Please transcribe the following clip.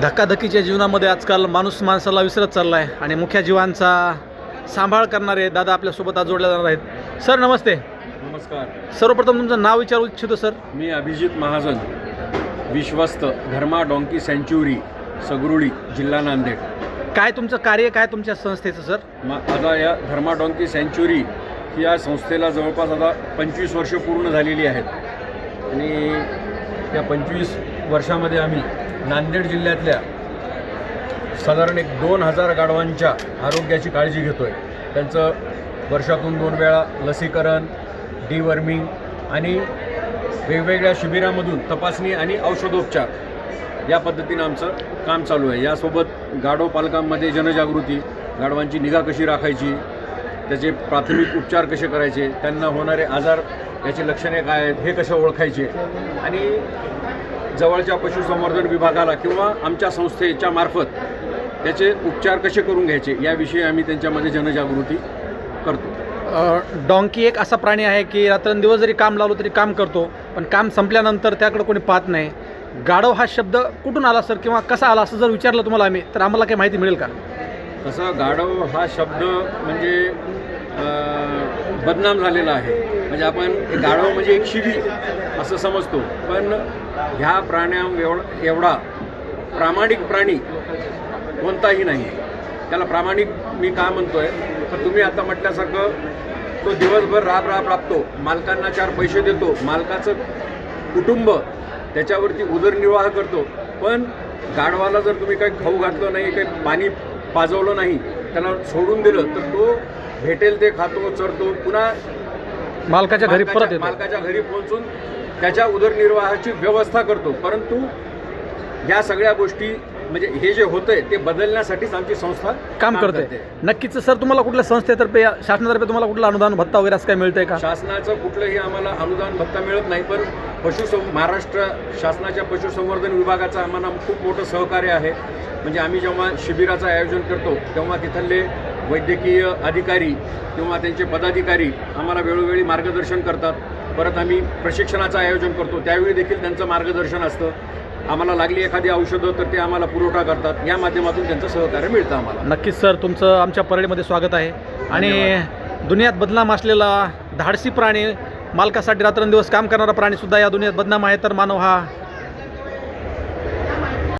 धक्काधक्कीच्या जीवनामध्ये आजकाल माणूस माणसाला विसरत चालला आहे आणि मुख्य जीवांचा सांभाळ करणारे दादा आपल्यासोबत आज जोडले जाणार आहेत. सर नमस्ते. नमस्कार. सर्वप्रथम तुमचं नाव विचारू इच्छितो सर. मी अभिजित महाजन, विश्वस्त, धर्मा डॉंकी सँच्युरी, सगरुळी, जिल्हा नांदेड. काय तुमचं कार्य, काय तुमच्या संस्थेचं सर? आता या धर्मा डॉंकी सँच्युरी या संस्थेला जवळपास आता 25 वर्ष पूर्ण झालेली आहेत आणि या 25 वर्षामध्ये आम्ही नांदेड जिल्ह्यातल्या साधारण 2000 गाढवांच्या आरोग्याची काळजी घेतो आहे. त्यांचं वर्षातून 2 वेळा लसीकरण, डिवर्मिंग आणि वेगवेगळ्या शिबिरामधून तपासणी आणि औषधोपचार या पद्धतीनं आमचं काम चालू आहे. यासोबत गाढव पालकांमध्ये जनजागृती, गाढवांची निगा कशी राखायची, त्याचे प्राथमिक उपचार कसे करायचे, त्यांना होणारे आजार, याची लक्षणे काय आहेत हे कसे ओळखायचे आणि जवळच्या पशुसंवर्धन विभागाला किंवा आमच्या संस्थेच्या मार्फत त्याचे उपचार कसे करून घ्यायचे याविषयी आम्ही त्यांच्यामध्ये जनजागृती करतो. डॉंकी एक असा प्राणी आहे की रात्रंदिवस जरी काम लावलं तरी काम करतो, पण काम संपल्यानंतर त्याकडे कोणी पाहत नाही. गाढव हा शब्द कुठून आला सर, किंवा कसा आला असं जर विचारलं तुम्हाला आम्ही, तर आम्हाला काही माहिती मिळेल का? तसं गाढव हा शब्द म्हणजे बदनाम झालेला आहे. म्हणजे आपण गाढव म्हणजे एक शिवी असं समजतो, पण ह्या एवढा प्रामाणिक प्राणी कोणताही नाही. त्याला प्रामाणिक मी का म्हणतो आहे तर तुम्ही आता म्हटल्यासारखं तो दिवसभर राबतो, मालकांना 4 पैसे देतो, मालकाचं कुटुंब त्याच्यावरती उदरनिर्वाह करतो. पण गाढवाला जर तुम्ही काही खाऊ घातलं नाही, काही पाणी पाजवलं नाही, त्याला सोडून दिलं तर तो भेटेल ते खातो, चरतो, पुन्हा मालकाच्या घरी परत येतो, मालकाच्या घरी पोहोचून त्याच्या उदरनिर्वाहाची व्यवस्था करतो. परंतु या सगळ्या गोष्टी म्हणजे हे जे होतंय ते बदलण्यासाठीच आमची संस्था काम करते. नक्कीच सर, तुम्हाला कुठल्या संस्थेतर्फे, शासनातर्फे तुम्हाला कुठलं अनुदान भत्ता वगैरे असं काय मिळतंय का? शासनाचं कुठलंही आम्हाला अनुदान भत्ता मिळत नाही, पण महाराष्ट्र शासनाच्या पशुसंवर्धन विभागाचं आम्हाला खूप मोठं सहकार्य आहे. म्हणजे आम्ही जेव्हा शिबिराचं आयोजन करतो तेव्हा तिथले वैद्यकीय अधिकारी किंवा त्यांचे पदाधिकारी आम्हाला वेळोवेळी मार्गदर्शन करतात. परत आम्ही प्रशिक्षणाचं आयोजन करतो, त्यावेळी देखील त्यांचं मार्गदर्शन असतं. आम्हाला लागली एखादी औषधं तर ते आम्हाला पुरवठा करतात. या माध्यमातून त्यांचं सहकार्य मिळतं आम्हाला. नक्कीच सर, तुमचं आमच्या परेडमध्ये स्वागत आहे. आणि दुनियात बदनाम असलेला धाडसी प्राणी, मालकासाठी रात्रंदिवस काम करणारा प्राणीसुद्धा या दुनियेत बदनाम आहे, तर मानव हा